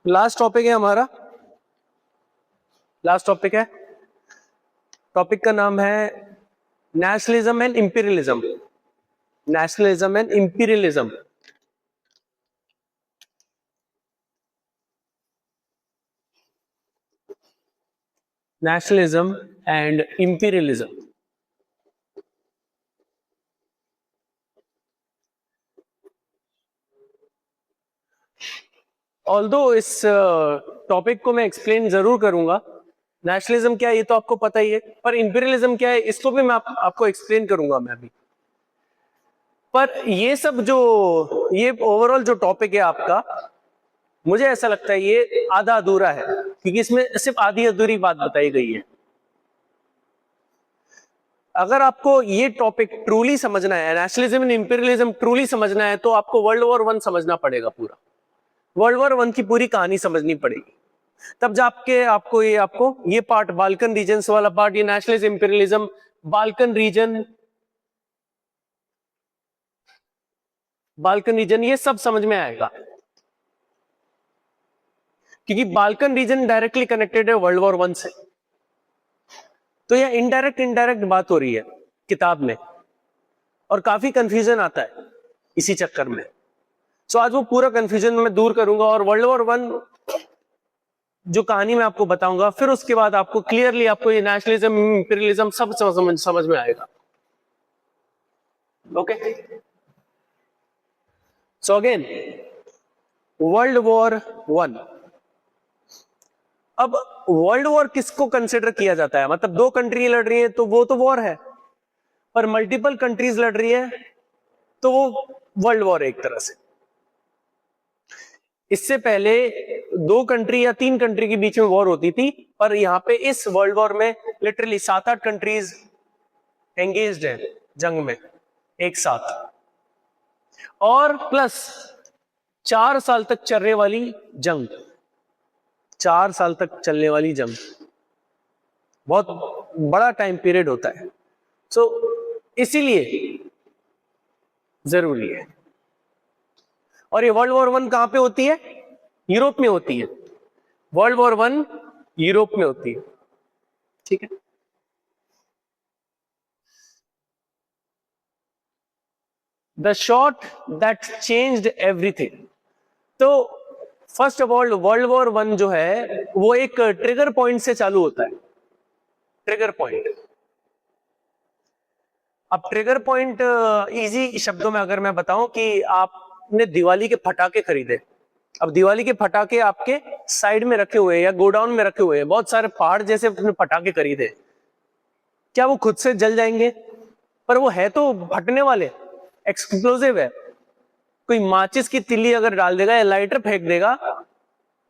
Last topic है हमारा, last topic है, टॉपिक का नाम है nationalism and imperialism. Nationalism and imperialism. Nationalism and imperialism. Although इस टॉपिक को मैं एक्सप्लेन जरूर करूंगा। नेशनलिज्म क्या है ये तो आपको पता ही है, पर इंपीरियलिज्म क्या है इसको भी मैं आपको एक्सप्लेन करूंगा मैं अभी। पर ये सब जो ये ओवरऑल जो टॉपिक है आपका, मुझे ऐसा लगता है ये आधा अधूरा है, क्योंकि इसमें सिर्फ आधी अधूरी बात बताई गई है। अगर आपको ये टॉपिक ट्रूली समझना है, नेशनलिज्म एंड इंपीरियलिज्म ट्रूली समझना है, तो आपको वर्ल्ड वॉर 1 समझना पड़ेगा। पूरा वर्ल्ड वॉर 1 की पूरी कहानी समझनी पड़ेगी, तब जाके आपको ये पार्ट, बाल्कन रीजन वाला पार्ट, ये नेशनलिज्म इंपीरियलिज्म, बाल्कन रीजन ये सब समझ में आएगा। क्योंकि बाल्कन रीजन डायरेक्टली कनेक्टेड है वर्ल्ड वॉर 1 से, तो यह इनडायरेक्ट बात हो रही है किताब में, और काफी कंफ्यूजन आता है इसी चक्कर में। सो आज वो पूरा कंफ्यूजन मैं दूर करूंगा, और वर्ल्ड वॉर 1 जो कहानी मैं आपको बताऊंगा, फिर उसके बाद आपको क्लियरली आपको ये नेशनलिज्म इंपीरियलिज्म सब समझ में आएगा। Okay, so again world war 1। अब वर्ल्ड वॉर किसको कंसिडर किया जाता है? मतलब दो कंट्री लड़ रही है तो वो तो वॉर है, पर मल्टीपल कंट्रीज लड़ रही है तो वो वर्ल्ड वॉर है एक तरह से। इससे पहले 2 कंट्री या 3 कंट्री के बीच में वॉर होती थी, पर यहां पे इस वर्ल्ड वॉर में लिटरली 7-8 कंट्रीज एंगेज्ड है जंग में एक साथ, और प्लस 4 साल तक चलने वाली जंग। 4 साल तक चलने वाली जंग बहुत बड़ा टाइम पीरियड होता है, सो इसीलिए जरूरी है। और ये वर्ल्ड वॉर 1 कहां पे होती है? यूरोप में होती है। वर्ल्ड वॉर 1 यूरोप में होती है, ठीक है। The shot that changed everything. तो first of all world war 1 जो है वो एक ट्रिगर पॉइंट से चालू होता है। ट्रिगर पॉइंट, अब ट्रिगर पॉइंट इजी शब्दों में अगर मैं बताऊं कि आपने दिवाली के पटाखे खरीदे, अब दिवाली के पटाखे आपके साइड में रखे हुए हैं या गोडाउन में रखे हुए हैं, बहुत सारे पहाड़ जैसे अपने पटाखे खरीदे, क्या वो खुद से जल जाएंगे? पर वो है तो फटने वाले, एक्सप्लोसिव है। कोई माचिस की तिल्ली अगर डाल देगा या लाइटर फेंक देगा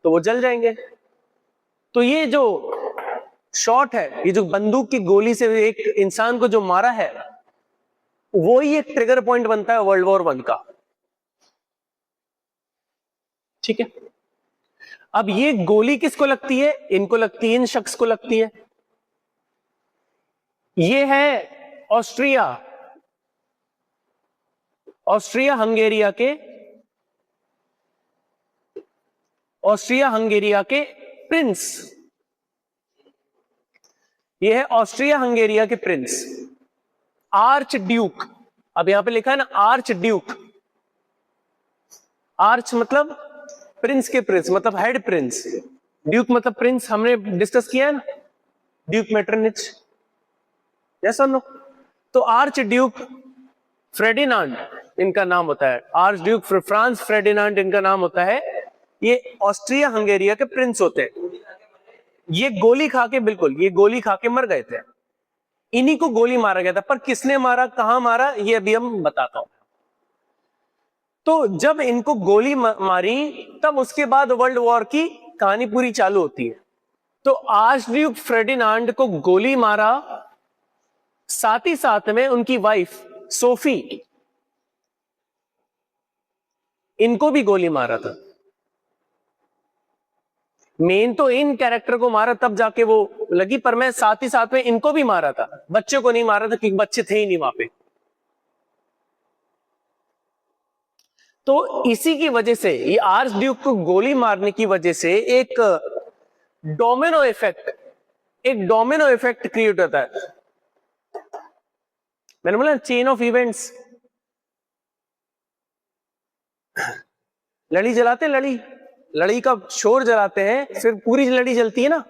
तो वो जल जाएंगे। तो ये जो शॉट है, ये जो बंदूक की गोली से एक इंसान को जो मारा है, वो ही एक ट्रिगर पॉइंट बनता है वर्ल्ड वॉर 1 का, ठीक है। अब ये गोली किसको लगती है? इनको लगती है, इन शख्स को लगती है। ये है ऑस्ट्रिया हंगेरिया के प्रिंस। ये है ऑस्ट्रिया हंगेरिया के प्रिंस, आर्च ड्यूक। अब यहां पे लिखा है ना आर्च ड्यूक। आर्च मतलब प्रिंस के प्रिंस, मतलब हेड प्रिंस। ड्यूक मतलब प्रिंस, हमने डिस्कस किया है ना, ड्यूक मेटरनिच, यस और नो। तो आर्च ड्यूक फ्रेडिनांड इनका नाम होता है, आर्च ड्यूक फ्रांस फ्रेडिनांड इनका नाम होता है। ये ऑस्ट्रिया हंगेरिया के प्रिंस होते हैं। ये गोली खा के, बिल्कुल ये गोली खा के मर गए थे। इन्हीं को गोली मारा गया था, पर किसने मारा, कहां मारा, ये अभी हम बताता हूं। तो जब इनको गोली मारी, तब उसके बाद वर्ल्ड वॉर की कहानी पूरी चालू होती है। तो आर्चड्यूक फ्रेडिनांड को गोली मारा, साथ ही साथ में उनकी वाइफ सोफी, इनको भी गोली मारा था। मेन तो इन कैरेक्टर को मारा तब जाके वो लगी, पर मैं साथ ही साथ में इनको भी मारा था। बच्चे को नहीं मारा था क्योंकि बच्चे थे ही नहीं वहां पे। तो इसी की वजह से, ये आर्च ड्यूक को गोली मारने की वजह से एक डोमिनो इफेक्ट क्रिएट होता है। मैंने बोला चेन ऑफ इवेंट्स। लड़ी जलाते हैं, लड़ी का शोर जलाते हैं, फिर पूरी लड़ी जलती है ना।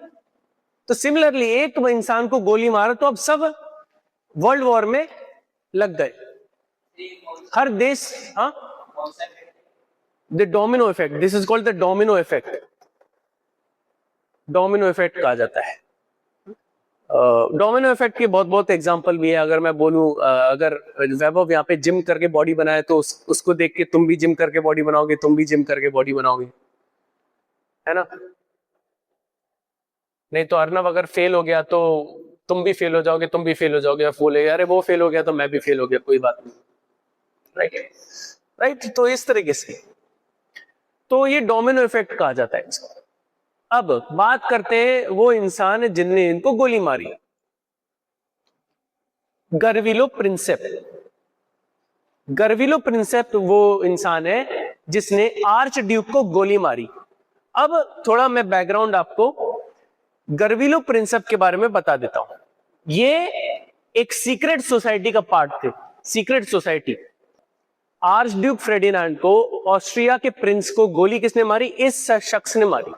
तो सिमिलरली एक इंसान को गोली मारा तो अब सब वर्ल्ड वॉर में लग गए, हर देश। हाँ, the domino effect, this is called the domino effect. Domino effect कहा जाता है। डोमिनो इफेक्ट के बहुत बहुत एग्जांपल भी है। अगर मैं बोलूं, अगर वैभव यहाँ पे जिम करके बॉडी बनाए तो उसको देख के तुम भी जिम करके बॉडी बनाओगे, तुम भी जिम करके बॉडी बनाओगे, है ना। नहीं तो अर्नब अगर फेल हो गया तो तुम भी फेल हो जाओगे, तुम भी फेल हो जाओगे, बोले अरे वो फेल हो गया तो मैं भी फेल हो गया, कोई बात नहीं। राइट। तो इस तरीके से तो ये डोमिनो इफेक्ट कहा जाता है इसको। अब बात करते हैं वो इंसान जिनने इनको गोली मारी, गर्विलो प्रिंसेप। गर्विलो प्रिंसेप वो इंसान है जिसने आर्च ड्यूक को गोली मारी। अब थोड़ा मैं बैकग्राउंड आपको गर्विलो प्रिंसेप के बारे में बता देता हूं। ये एक सीक्रेट सोसाइटी का पार्ट थे। Secret society. आर्च ड्यूक फ्रेडिनांड को, ऑस्ट्रिया के प्रिंस को गोली किसने मारी? इस शख्स ने मारी,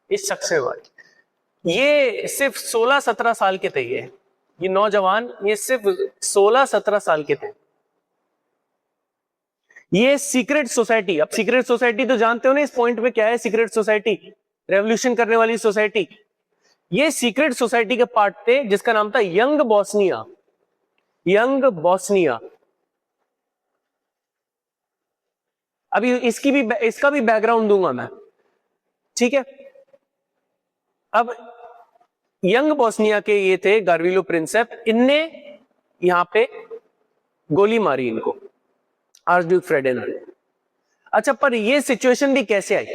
इस शख्स ने मारी। ये सिर्फ 16-17 साल के थे। ये नौजवान, ये सिर्फ 16-17 साल के थे। ये सीक्रेट सोसाइटी, अब सीक्रेट सोसाइटी तो जानते हो ना इस पॉइंट पे क्या है? सीक्रेट सोसाइटी रेवोल्यूशन करने वाली सोसाइटी। ये सीक्रेट सोसाइटी के पार्ट थे जिसका नाम था यंग बॉस्निया। Young Bosnia. अभी इसका भी बैकग्राउंड दूंगा मैं, ठीक है। अब यंग बॉस्निया के ये थे गर्विलो प्रिंसेप। इनने यहां पे गोली मारी इनको, आर्च ड्यूक फ्रेडिनांड। अच्छा, पर ये सिचुएशन भी कैसे आई?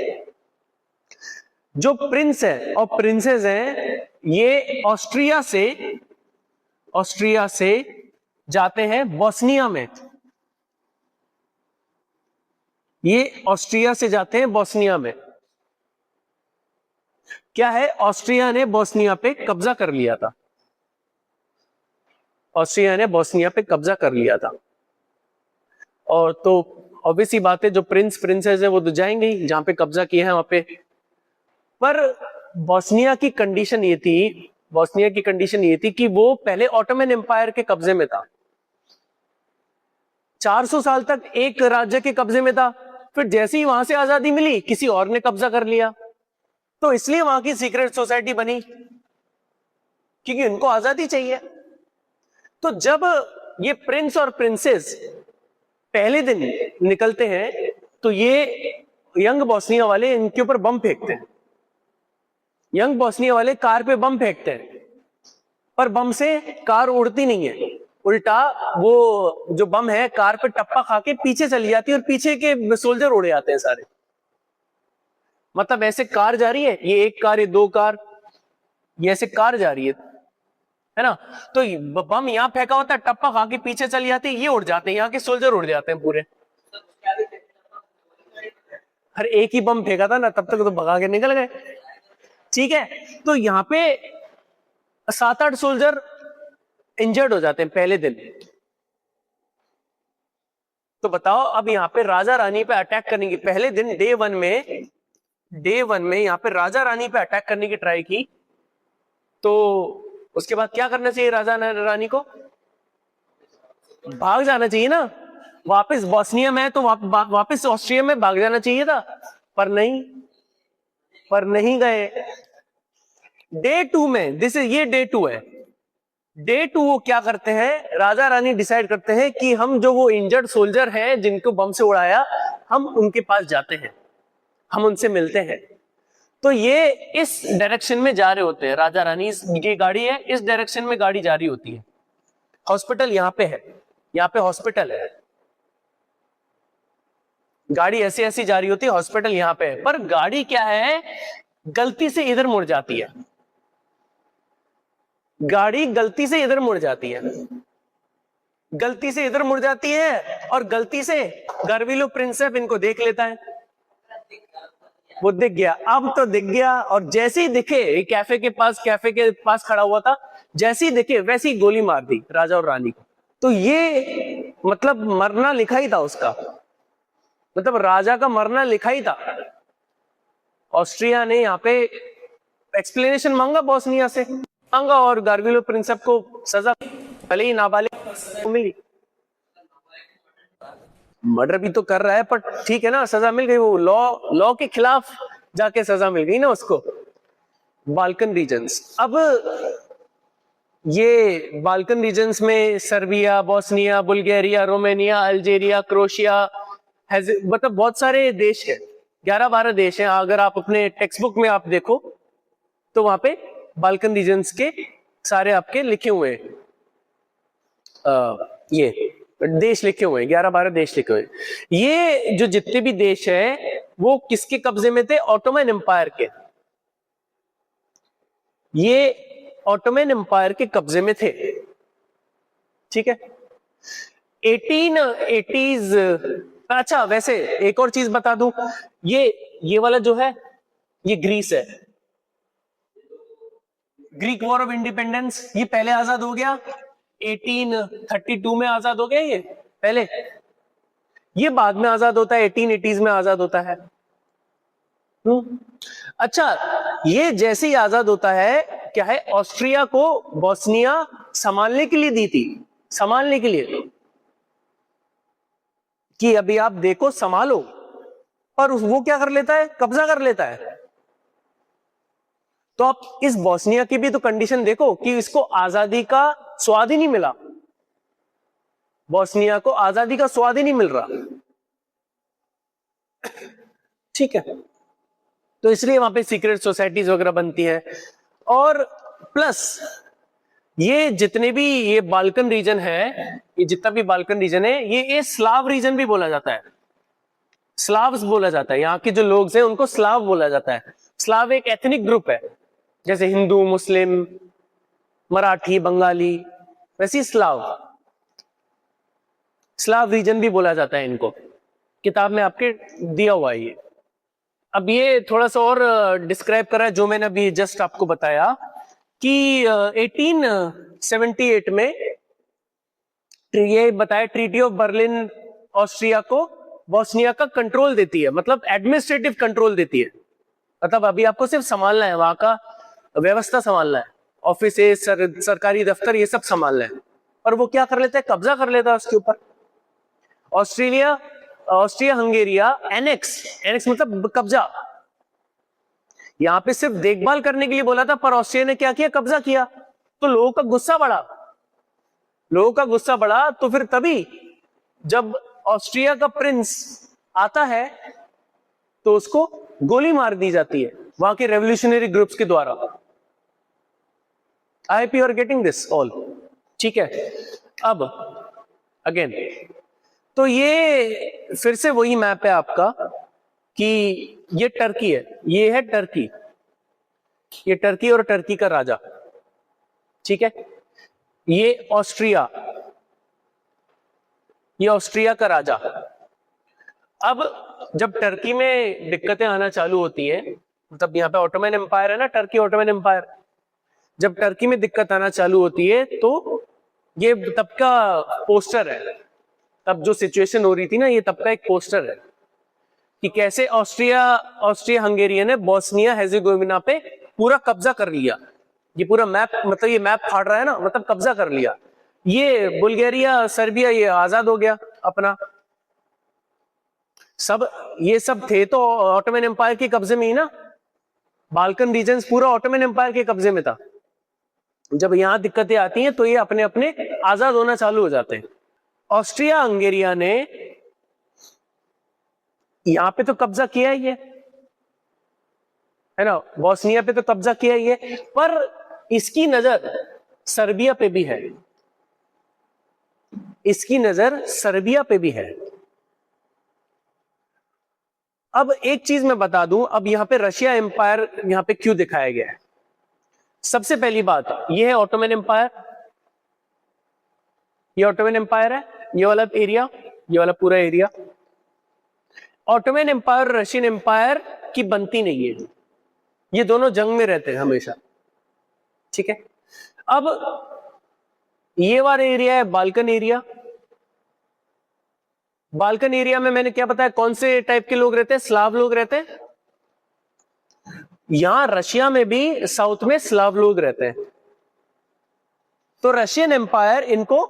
जो प्रिंस है और प्रिंसेस हैं, ये ऑस्ट्रिया से जाते हैं बॉस्निया में। ये ऑस्ट्रिया से जाते हैं बॉस्निया में। क्या है? ऑस्ट्रिया ने बॉस्निया पे कब्जा कर लिया था। ऑस्ट्रिया ने बॉस्निया पे कब्जा कर लिया था। और तो ऑब्वियसली बात है, जो प्रिंसेस है वो तो जाएंगे ही जहां पे कब्जा किया है वहां पे। पर बॉस्निया की कंडीशन ये थी कि वो पहले ऑटोमन एम्पायर के कब्जे में था। 400 साल तक एक राज्य के कब्जे में था। फिर जैसे ही वहां से आजादी मिली, किसी और ने कब्जा कर लिया। तो इसलिए वहां की सीक्रेट सोसाइटी बनी, क्योंकि उनको आजादी चाहिए। तो जब ये प्रिंस और प्रिंसेस पहले दिन निकलते हैं तो ये यंग बॉस्निया वाले इनके ऊपर बम फेंकते हैं। यंग बॉस्निया वाले कार पे बम फेंकते हैं, पर बम से कार उड़ती नहीं है, उल्टा वो जो बम है कार पे टप्पा खा के पीछे चली जाती है और पीछे के सोल्जर उड़ जाते हैं सारे। मतलब ऐसे कार जा रही है, ये एक कार, ये दो कार, ये ऐसे कार जा रही है ना। तो बम यहां फेंका होता है, टप्पा खा के पीछे चली जाती है, ये उड़ जाते हैं, यहाँ के सोल्जर उड़ जाते हैं पूरे। हर एक ही बम फेंका था ना, तब तक तो भगा के निकल गए, ठीक है। तो यहाँ पे 7-8 सोल्जर इंजर्ड हो जाते हैं पहले दिन। तो बताओ, अब यहाँ पे राजा रानी पे अटैक करने की पहले दिन डे वन में यहाँ पे राजा रानी पे अटैक करने की ट्राई की। तो उसके बाद क्या करना चाहिए? राजा रानी को भाग जाना चाहिए ना, वापस बॉस्निया में तो वापस ऑस्ट्रिया में भाग जाना चाहिए था, पर नहीं गए। डे 2 में, ये डे 2 है। डे 2 वो क्या करते हैं? राजा रानी डिसाइड करते हैं कि हम जो वो इंजर्ड सोल्जर हैं जिनको बम से उड़ाया, हम उनके पास जाते हैं, हम उनसे मिलते हैं। तो ये इस डायरेक्शन में जा रहे होते हैं। राजा रानी की गाड़ी है, इस डायरेक्शन में गाड़ी जा रही होती है। हॉस्पिटल यहाँ पे है, यहाँ पे हॉस्पिटल है, गाड़ी ऐसी जा रही होती है, हॉस्पिटल यहाँ पे है। पर गाड़ी क्या है, गलती से इधर मुड़ जाती है। गाड़ी गलती से इधर मुड़ जाती है। गलती से इधर मुड़ जाती है और गलती से गार्विलो प्रिंसेप इनको देख लेता है। वो दिख गया, अब तो दिख गया, और जैसे ही दिखे कैफे के पास खड़ा हुआ था, जैसे ही दिखे वैसे ही गोली मार दी राजा और रानी को। तो ये मतलब मरना लिखा ही था उसका, मतलब राजा का मरना लिखा ही था। ऑस्ट्रिया ने यहाँ पे एक्सप्लेनेशन मांगा, बोस्निया से मांगा, और गार्विलो प्रिंसेप को सजा भले ही नाबालिग मिली। मर्डर भी तो कर रहा है, पर ठीक है ना, सजा मिल गई, वो लॉ के खिलाफ जाके सजा मिल गई ना उसको। बाल्कन रीजन्स, अब ये बाल्कन रीजन्स में Serbia, Bosnia, Bulgaria, Romania, Algeria, Croatia, मतलब बहुत सारे देश हैं, 11-12 देश हैं। अगर आप अपने टेक्स्ट बुक में आप देखो तो वहां पे बाल्कन रीजन्स के सारे आपके लिखे हुए हैं, ये देश लिखे हुए हैं, 11-12 देश लिखे हुए हैं। ये जो जितने भी देश हैं वो किसके कब्जे में थे? ऑटोमन एम्पायर के। ये ऑटोमन एम्पायर के कब्जे में थे, ठीक है। 1880s। अच्छा, वैसे एक और चीज बता दूं, ये वाला जो है ये ग्रीस है। ग्रीक वॉर ऑफ इंडिपेंडेंस, ये पहले आजाद हो गया, 1832 में आजाद हो गया ये पहले, ये बाद में आजाद होता है, 1880s में आजाद होता है। अच्छा, ये जैसे ही आजाद होता है, क्या है, ऑस्ट्रिया को बोस्निया संभालने के लिए दी थी, संभालने के लिए कि अभी आप देखो संभालो, पर वो क्या कर लेता है? कब्जा कर लेता है। तो आप इस बोस्निया की भी तो कंडीशन देखो कि इसको आजादी का स्वाद ही नहीं मिला, बोस्निया को आजादी का स्वाद ही नहीं मिल रहा, ठीक है। तो इसलिए वहां पे सीक्रेट सोसाइटीज वगैरह बनती है। और प्लस ये जितने भी ये बाल्कन रीजन है, ये जितना भी बाल्कन रीजन है, ये स्लाव रीजन भी बोला जाता है, स्लाव्स बोला जाता है। यहाँ के जो लोग हैं उनको स्लाव बोला जाता है। स्लाव एक एथनिक ग्रुप है, जैसे हिंदू, मुस्लिम, मराठी, बंगाली, वैसी स्लाव रीजन भी बोला जाता है इनको। किताब में आपके दिया हुआ है ये। अब ये थोड़ा सा और डिस्क्राइब करा है जो मैंने अभी जस्ट आपको बताया कि 1878 में ये बताया, ट्रीटी ऑफ बर्लिन ऑस्ट्रिया को बोस्निया का कंट्रोल देती है, मतलब एडमिनिस्ट्रेटिव कंट्रोल देती है। मतलब अभी आपको सिर्फ संभालना है, वहां का व्यवस्था संभालना है, ऑफिस, सरकारी दफ्तर, ये सब संभालना है। और वो क्या कर लेता है? कब्जा कर लेता है उसके ऊपर। ऑस्ट्रिया हंगेरिया एनेक्स मतलब कब्जा। यहां पे सिर्फ देखभाल करने के लिए बोला था, पर ऑस्ट्रिया ने क्या किया? कब्जा किया। तो लोगों का गुस्सा बढ़ा, तो फिर तभी जब ऑस्ट्रिया का प्रिंस आता है तो उसको गोली मार दी जाती है वहां के रेवोल्यूशनरी ग्रुप्स के द्वारा। I hope you are getting this all, ठीक है। अब अगेन, तो ये फिर से वही मैप है आपका कि ये टर्की है, ये है टर्की, ये टर्की और टर्की का राजा, ठीक है। ये ऑस्ट्रिया का राजा। अब जब टर्की में दिक्कतें आना चालू होती है, मतलब यहाँ पे ऑटोमन एम्पायर है ना, टर्की ऑटोमन एम्पायर, जब टर्की में दिक्कत आना चालू होती है तो ये तब का पोस्टर है, तब जो सिचुएशन हो रही थी ना, ये तब का एक पोस्टर है कि कैसे ऑस्ट्रिया हंगेरियन ने बोस्निया हेर्जेगोविना पे पूरा कब्जा कर लिया। ये पूरा मैप, मतलब ये मैप फाड़ रहा है ना, मतलब कब्जा कर लिया। ये बुल्गारिया, सर्बिया, ये आजाद हो गया अपना। ये सब थे तो ऑटोमन एम्पायर के कब्जे में ही ना, बाल्कन रीजन्स पूरा ऑटोमन एम्पायर के कब्जे में था। जब यहां दिक्कतें आती हैं तो ये अपने अपने आजाद होना चालू हो जाते हैं। ऑस्ट्रिया हंगेरिया ने यहां पे तो कब्जा किया ही है ना, बोस्निया पे तो कब्जा किया ही है, पर इसकी नजर सर्बिया पे भी है, इसकी नजर सर्बिया पे भी है। अब एक चीज मैं बता दूं, अब यहां पे रशिया एम्पायर यहां पे क्यों दिखाया गया है? सबसे पहली बात, यह है ऑटोमन एम्पायर, ये ऑटोमन एम्पायर है, ये वाला एरिया, ये वाला पूरा area. Ottoman empire Russian empire की बनती नहीं है, ये दोनों जंग में रहते हैं हमेशा, ठीक है। अब ये वाला एरिया है बाल्कन एरिया। बाल्कन एरिया में मैंने क्या बताया, कौन से टाइप के लोग रहते हैं, स्लाव लोग रहते हैं। यहां रशिया में भी साउथ में स्लाव लोग रहते हैं, तो रशियन एम्पायर इनको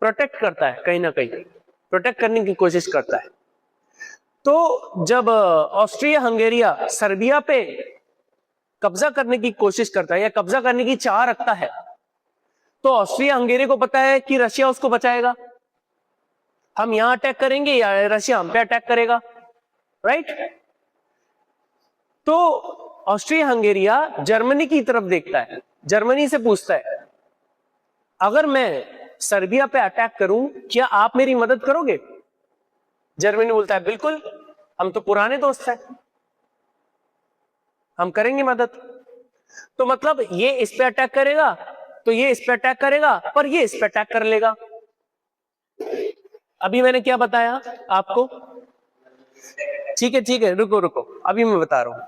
प्रोटेक्ट करता है, कहीं ना कहीं प्रोटेक्ट करने की कोशिश करता है। तो जब ऑस्ट्रिया हंगेरिया सर्बिया पे कब्जा करने की कोशिश करता है या कब्जा करने की चाह रखता है, तो ऑस्ट्रिया हंगेरी को पता है कि रशिया उसको बचाएगा, हम यहां अटैक करेंगे या रशिया हम पे अटैक करेगा, राइट। तो ऑस्ट्रिया हंगेरिया जर्मनी की तरफ देखता है, जर्मनी से पूछता है अगर मैं सर्बिया पे अटैक करूं क्या आप मेरी मदद करोगे। जर्मनी बोलता है बिल्कुल, हम तो पुराने दोस्त हैं, हम करेंगे मदद। तो मतलब ये इस पे अटैक करेगा तो ये इस पे अटैक करेगा, पर ये इस पे अटैक कर लेगा। अभी मैंने क्या बताया आपको, ठीक है, रुको रुको, अभी मैं बता रहा हूं।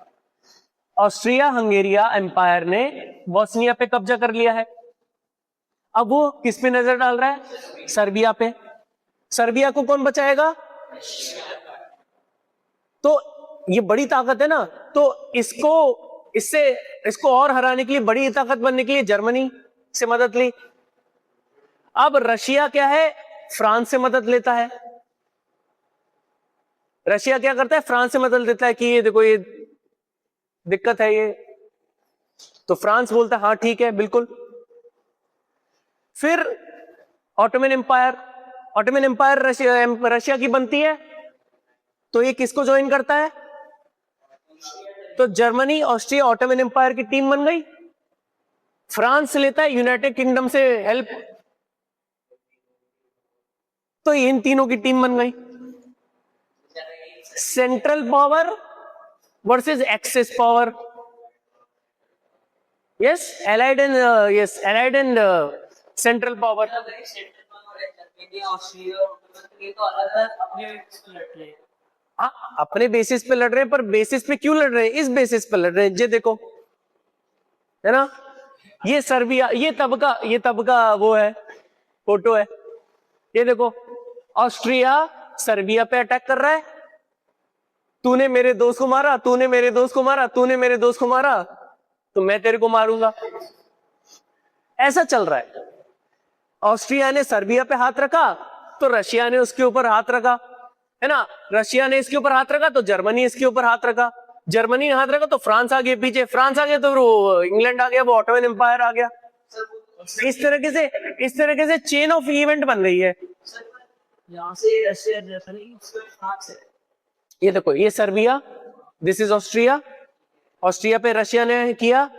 ऑस्ट्रिया हंगेरिया एम्पायर ने बोस्निया पे कब्जा कर लिया है, अब वो किस पे नजर डाल रहा है, सर्बिया पे। सर्बिया को कौन बचाएगा, तो ये बड़ी ताकत है ना, तो इसको और हराने के लिए, बड़ी ताकत बनने के लिए जर्मनी से मदद ली। अब रशिया क्या है, फ्रांस से मदद लेता है। रशिया क्या करता है, फ्रांस से मदद लेता है कि ये देखो ये दिक्कत है ये, तो फ्रांस बोलता है हाँ ठीक है बिल्कुल। फिर ऑटोमन एम्पायर रशिया की बनती है, तो ये किसको ज्वाइन करता है, तो जर्मनी ऑस्ट्रिया ऑटोमन एम्पायर की टीम बन गई। फ्रांस लेता है यूनाइटेड किंगडम से हेल्प, तो इन तीनों की टीम बन गई। Central power versus axis power, yes allied and central power. अपने बेसिस पे लड़ रहे हैं, पर बेसिस पे क्यों लड़ रहे हैं, इस बेसिस पे लड़ रहे हैं, ये देखो है ना, ये सर्बिया, ये तब का वो है फोटो है, ये देखो ऑस्ट्रिया सर्बिया पे अटैक कर रहा है, तूने मेरे दोस्त को मारा, तूने मेरे दोस्त को मारा, तूने मेरे दोस्त को मारा, तो मैं तेरे को मारूंगा, ऐसा चल रहा है। ऑस्ट्रिया ने सर्बिया पे हाथ रखा तो रशिया ने उसके ऊपर हाथ रखा, है ना, रशिया ने इसके ऊपर हाथ रखा तो जर्मनी इसके ऊपर हाथ रखा, जर्मनी ने हाथ रखा तो फ्रांस आ गया पीछे, फ्रांस आ गया तो वो इंग्लैंड आ गया, वो ऑटोमन एम्पायर आ गया। इस तरीके से चेन ऑफ इवेंट बन रही है। यहाँ से रशिया, ये देखो ये Serbia, this is Austria, Austria पे रशिया ने किया,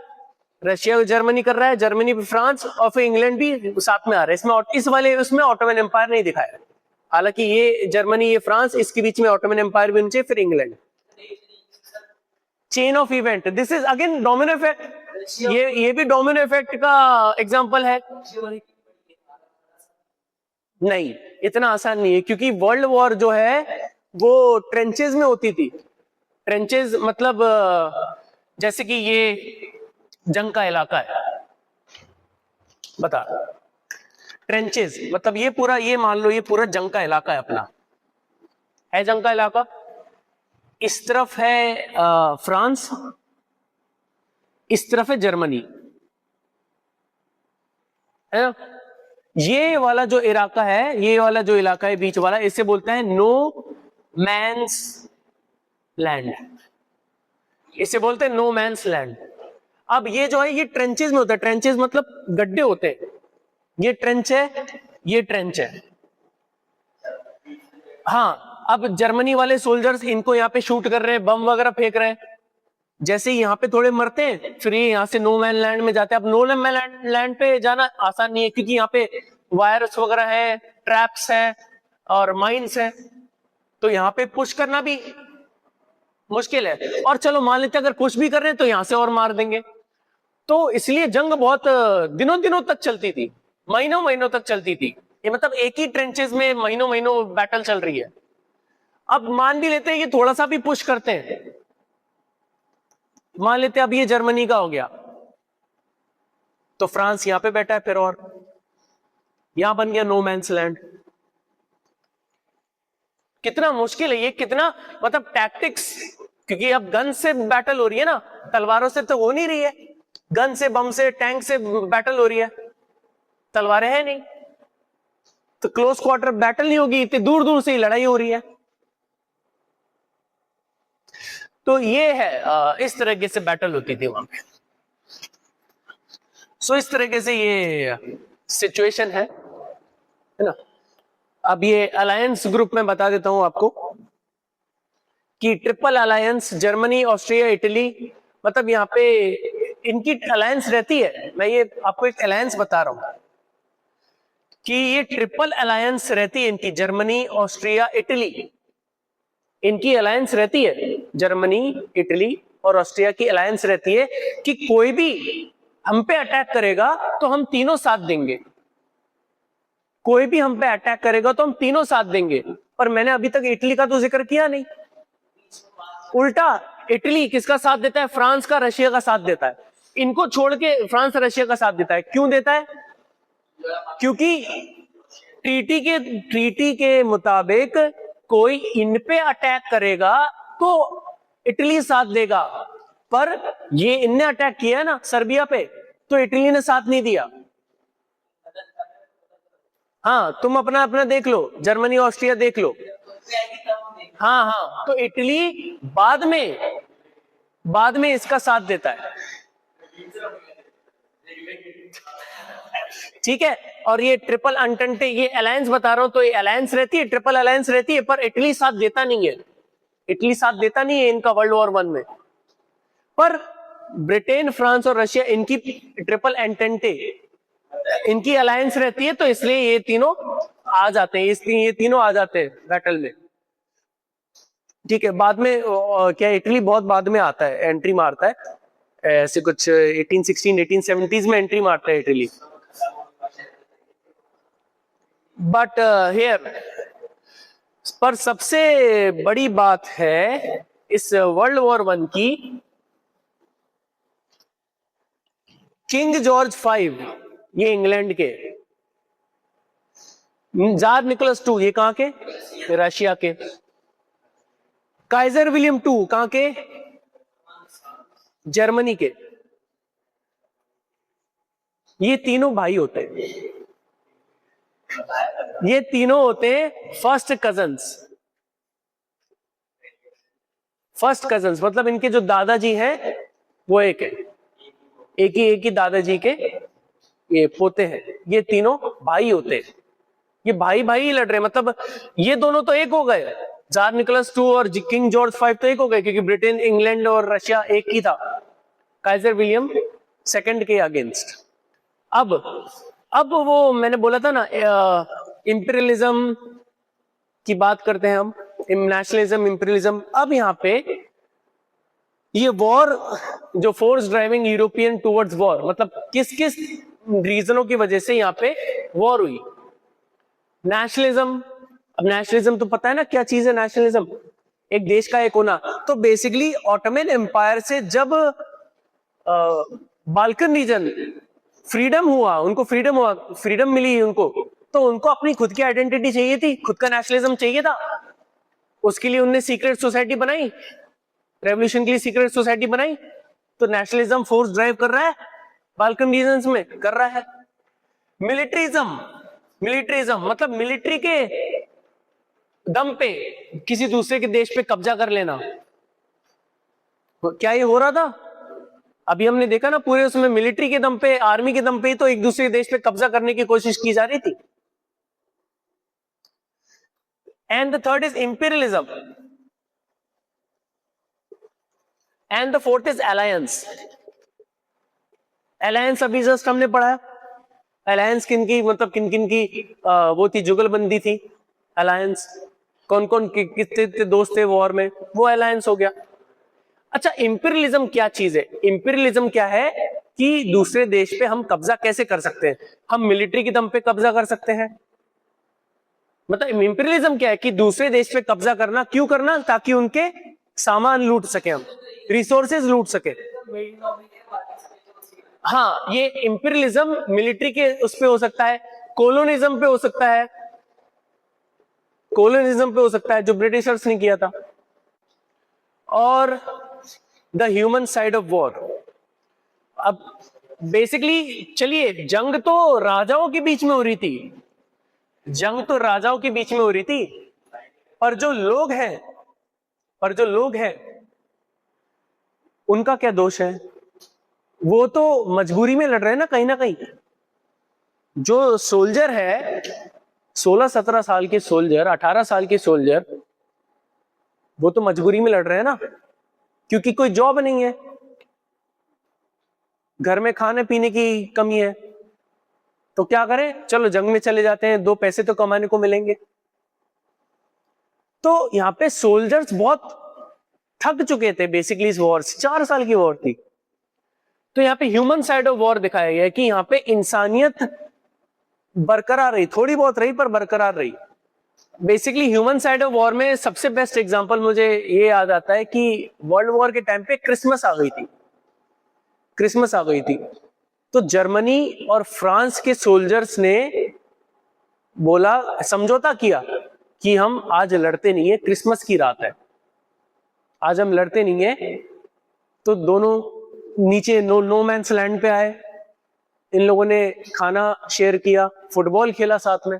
रशिया जर्मनी कर रहा है, जर्मनी पे फ्रांस, और फिर इंग्लैंड भी साथ में आ रहा है इसमें। इस वाले उसमें ऑटोमन एम्पायर नहीं दिखाया, हालांकि ये जर्मनी ये फ्रांस, इसके बीच में ऑटोमन एम्पायर भी नीचे, फिर England. Chain of event, this is again domino effect, ये भी डोमिनो इफेक्ट का एग्जांपल है। नहीं, इतना आसान नहीं है, क्योंकि वर्ल्ड वॉर जो है वो ट्रेंचेज में होती थी। ट्रेंचेज मतलब जैसे कि ये जंग का इलाका है, बता, ट्रेंचेज मतलब ये पूरा, ये मान लो ये पूरा जंग का इलाका है अपना, है जंग का इलाका। इस तरफ है फ्रांस, इस तरफ है जर्मनी, है ना। ये वाला जो इलाका है, ये वाला जो इलाका है बीच वाला, इसे बोलते हैं नो मैंस लैंड, इसे बोलते हैं नो मैंस लैंड। अब ये जो है ये ट्रेंचेज में होता है, ट्रेंचेज मतलब गड्ढे होते हैं, ये ट्रेंच है, ये ट्रेंच है। हाँ, अब जर्मनी वाले सोल्जर्स इनको यहाँ पे शूट कर रहे हैं, बम वगैरह फेंक रहे हैं, जैसे ही यहाँ पे थोड़े मरते हैं फिर ये यहाँ से नो मैन लैंड में जाते हैं। अब नो मैन लैंड पे जाना आसान नहीं है, क्योंकि यहाँ पे वायरस वगैरह है, ट्रैप्स है और माइंस है, तो यहाँ पे पुश करना भी मुश्किल है। और चलो मान लेते अगर पुश भी कर रहे हैं तो यहाँ से और मार देंगे, तो इसलिए जंग बहुत दिनों तक चलती थी, महीनों महीनों तक चलती थी ये, मतलब एक ही ट्रेंचेस में महीनों महीनों बैटल चल रही है। अब मान भी लेते हैं कि थोड़ा सा भी पुश करते हैं, मान लेते हैं अब ये जर्मनी का हो गया, तो फ्रांस यहां पे बैठा है फिर, और यहां बन गया नो मैंस लैंड। कितना मुश्किल है ये, कितना मतलब टैक्टिक्स, क्योंकि अब गन से बैटल हो रही है ना, तलवारों से तो हो नहीं रही है, गन से, बम से, टैंक से बैटल हो रही है, तलवारें हैं नहीं, तो क्लोज क्वार्टर बैटल नहीं होगी, इतनी दूर दूर से ही लड़ाई हो रही है। तो ये है इस तरीके से बैटल होती थी वहां पे। सो इस तरीके से ये सिचुएशन है ना। अब ये अलायंस ग्रुप में बता देता हूं आपको कि triple alliance, Germany, Austria, Italy, मतलब यहाँ पे इनकी अलायंस रहती है। मैं ये आपको एक अलायंस बता रहा हूं कि ये ट्रिपल अलायंस रहती है इनकी, जर्मनी, ऑस्ट्रिया, इटली, इनकी अलायंस रहती है, जर्मनी, इटली और ऑस्ट्रिया की अलायंस रहती है कि कोई भी हम पे अटैक करेगा तो हम तीनों साथ देंगे, कोई भी हम पे अटैक करेगा तो हम तीनों साथ देंगे। पर मैंने अभी तक इटली का तो जिक्र किया नहीं, उल्टा इटली किसका साथ देता है? फ्रांस का, रशिया का साथ देता है। इनको छोड़ के फ्रांस रशिया का साथ देता है। क्यों देता है? क्योंकि ट्रीटी के मुताबिक कोई इन पे अटैक करेगा तो इटली साथ देगा, पर ये इनने अटैक किया ना सर्बिया पे, तो इटली ने साथ नहीं दिया। हाँ, तुम अपना अपना देख लो, जर्मनी ऑस्ट्रिया देख लो। हाँ हाँ, तो इटली बाद में इसका साथ देता है, ठीक है। और ये ट्रिपल अंटेंटे, ये अलायंस बता रहा हूं, तो ये अलायंस रहती है, ट्रिपल अलायंस रहती है, पर इटली साथ देता नहीं है, इटली साथ देता नहीं है इनका वर्ल्ड वॉर 1 में। पर ब्रिटेन, फ्रांस और रशिया, इनकी ट्रिपल एंटेंटे, इनकी अलायंस रहती है, तो इसलिए ये तीनों आ जाते हैं, इसलिए ये तीनों आ जाते हैं बैटल में, ठीक है। बाद में क्या इटली बहुत बाद में आता है, एंट्री मारता है, ऐसे कुछ 1816 1870s में एंट्री मारता है इटली। बट हियर पर सबसे बड़ी बात है इस वर्ल्ड वॉर 1 की, किंग जॉर्ज 5, ये इंग्लैंड के, जार निकोलस 2, ये कहां के? रशिया के। काइजर विलियम 2 कहां के? जर्मनी के। ये तीनों भाई होते हैं, ये तीनों होते हैं फर्स्ट कजन्स। फर्स्ट कजन्स मतलब इनके जो दादाजी हैं वो एक है, एक ही दादाजी के ये पोते हैं, ये तीनों भाई होते हैं, ये भाई भाई ही लड़ रहे हैं। मतलब ये दोनों तो एक हो गए, जार निकोलस 2 और किंग जॉर्ज 5 तो एक हो गए, क्योंकि ब्रिटेन, इंग्लैंड और रशिया एक ही था काइजर विलियम सेकंड के अगेंस्ट। अब वो मैंने बोला था ना, इंपीरियलिज्म की बात करते हैं हम, नेशनलिज्म, इंपीरियलिज्म। अब यहाँ पे ये वॉर, जो force driving European towards war, मतलब किस किस रीजनों की वजह से यहाँ पे वॉर हुई? नेशनलिज्म। अब नेशनलिज्म तो पता है ना क्या चीज है नेशनलिज्म? एक देश का एक होना। तो बेसिकली ऑटोमन एम्पायर से जब बाल्कन रीजन फ्रीडम हुआ, उनको फ्रीडम मिली उनको, तो उनको अपनी खुद की आइडेंटिटी चाहिए थी, खुद का नेशनलिज्म चाहिए था। उसके लिए उन्होंने सीक्रेट सोसाइटी बनाई, रेवोल्यूशन के लिए सीक्रेट सोसाइटी बनाई। तो नेशनलिज्म फोर्स ड्राइव कर रहा है, बाल्कन रीजन्स में कर रहा है। मिलिट्रिज्म मतलब मिलिट्री के दम पे किसी दूसरे के देश पे कब्जा कर लेना। क्या ये हो रहा था? अभी हमने देखा ना, पूरे उसमें मिलिट्री के दम पे, आर्मी के दम पे ही तो एक दूसरे देश पे कब्जा करने की कोशिश की जा रही थी। And the third is imperialism and the fourth is alliance. Alliance अभी जस्ट हमने पढ़ा, अलायंस किन की, मतलब किन किन की वो थी, जुगलबंदी थी। अलायंस कौन कौन कितने दोस्त थे वॉर में, वो अलायंस हो गया। अच्छा, इंपीरियलिज्म क्या चीज है? इंपीरियलिज्म क्या है कि दूसरे देश पे हम कब्जा कैसे कर सकते हैं, हम मिलिट्री के दम पे कब्जा कर सकते हैं। मतलब इंपीरियलिज्म क्या है कि दूसरे देश पे कब्जा करना, क्यों करना, ताकि उनके सामान लूट सके, हम रिसोर्सेज लूट सके। हाँ, ये इंपीरियलिज्म मिलिट्री के उस पे हो सकता है, कोलोनिज्म पे हो सकता है, कोलोनिज्म पे हो सकता है जो ब्रिटिशर्स ने किया था। और the human side of war, अब बेसिकली चलिए, जंग तो राजाओं के बीच में हो रही थी, जंग तो राजाओं के बीच में हो रही थी, पर जो लोग हैं उनका क्या दोष है? वो तो मजबूरी में लड़ रहे हैं ना कहीं। जो सोल्जर है, 16-17 साल के सोल्जर, 18 साल के सोल्जर, वो तो मजबूरी में लड़ रहे हैं ना, क्योंकि कोई जॉब नहीं है, घर में खाने पीने की कमी है, तो क्या करें, चलो जंग में चले जाते हैं, 2 पैसे तो कमाने को मिलेंगे। तो यहां पे सोल्जर्स बहुत थक चुके थे बेसिकली इस वॉर से, 4 साल की वॉर थी। तो यहाँ पे ह्यूमन साइड ऑफ वॉर दिखाया गया है कि यहाँ पे इंसानियत बरकरार रही, थोड़ी बहुत रही पर बरकरार रही। Basically human side of war में सबसे बेस्ट एग्जांपल मुझे ये याद आता है कि वर्ल्ड वॉर के टाइम पे क्रिसमस आ गई थी। तो जर्मनी और फ्रांस के सोल्जर्स ने बोला, समझौता किया कि हम आज लड़ते नहीं है, क्रिसमस की रात है, आज हम लड़ते नहीं है। तो दोनों नीचे नो मैन्स लैंड पे आए, इन लोगों ने खाना शेयर किया, फुटबॉल खेला साथ में।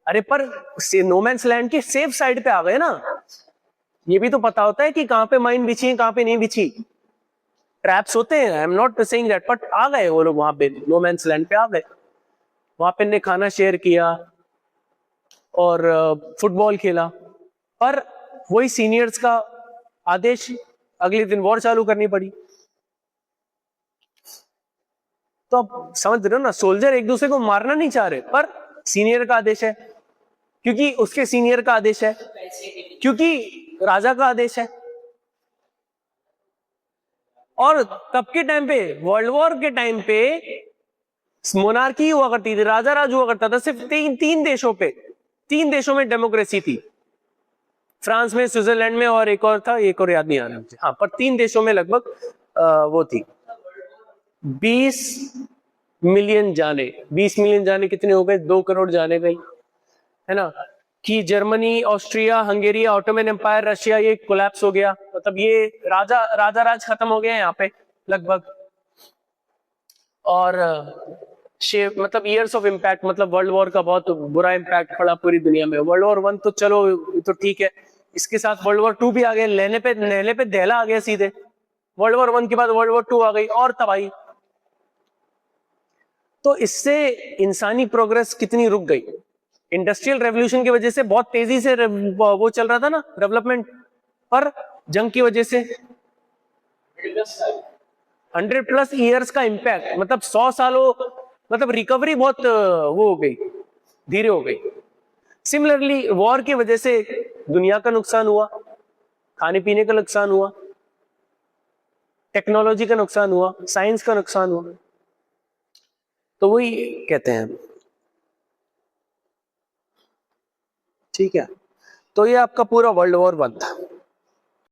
अरे पर नो मैन्स लैंड के सेफ साइड पे आ गए ना, ये भी तो पता होता है कि कहां पे माइन बिछी है, कहां पे नहीं बिछी, ट्रैप्स होते हैं, I am not saying that, but आ गए वो लोग वहां पे, नो मैन्स लैंड पे आ गए, वहां पे ने खाना शेयर किया और फुटबॉल खेला। पर वही सीनियर्स का आदेश, अगले दिन वॉर चालू करनी पड़ी। तो आप समझ रहे हो ना, सोल्जर एक दूसरे को मारना नहीं चाह रहे, पर सीनियर का आदेश है, क्योंकि उसके सीनियर का आदेश है, क्योंकि राजा का आदेश है। और तब के टाइम पे, वर्ल्ड वॉर के टाइम पे मोनार्की हुआ करती थी, राजा राज हुआ करता था, सिर्फ तीन देशों में डेमोक्रेसी थी, फ्रांस में, स्विट्जरलैंड में, और एक और था, एक और याद नहीं आ रहा मुझे, हाँ, पर 3 देशों में लगभग वो थी। 20 मिलियन जाने कितने हो गए, 2 करोड़ जाने गई, है ना, कि Germany, Austria, Hungary, Ottoman empire, Russia, ये कोलैप्स हो गया, मतलब ये राजा राज खत्म हो गया यहाँ पे लगभग। और मतलब ईयर्स ऑफ इम्पैक्ट, मतलब वर्ल्ड वॉर का बहुत बुरा इम्पैक्ट पड़ा पूरी दुनिया में। वर्ल्ड वॉर 1 तो चलो तो ठीक है, इसके साथ वर्ल्ड वॉर 2 भी आ गया, लेने पे दहला आ गया सीधे। वर्ल्ड वॉर 1 के बाद वर्ल्ड वॉर 2 आ गई और तबाही। तो इससे इंसानी प्रोग्रेस कितनी रुक गई। इंडस्ट्रियल रेवोल्यूशन की वजह से बहुत तेजी से वो चल रहा था ना डेवलपमेंट, पर जंग की वजह से 100+ ईयर्स का इम्पैक्ट, मतलब 100 सालों, मतलब रिकवरी बहुत वो हो गई, धीरे हो गई। सिमिलरली वॉर की वजह से दुनिया का नुकसान हुआ, खाने पीने का नुकसान हुआ, टेक्नोलॉजी का नुकसान हुआ, साइंस का नुकसान हुआ। तो वही कहते हैं, ठीक है। तो ये आपका पूरा वर्ल्ड वॉर 1 था।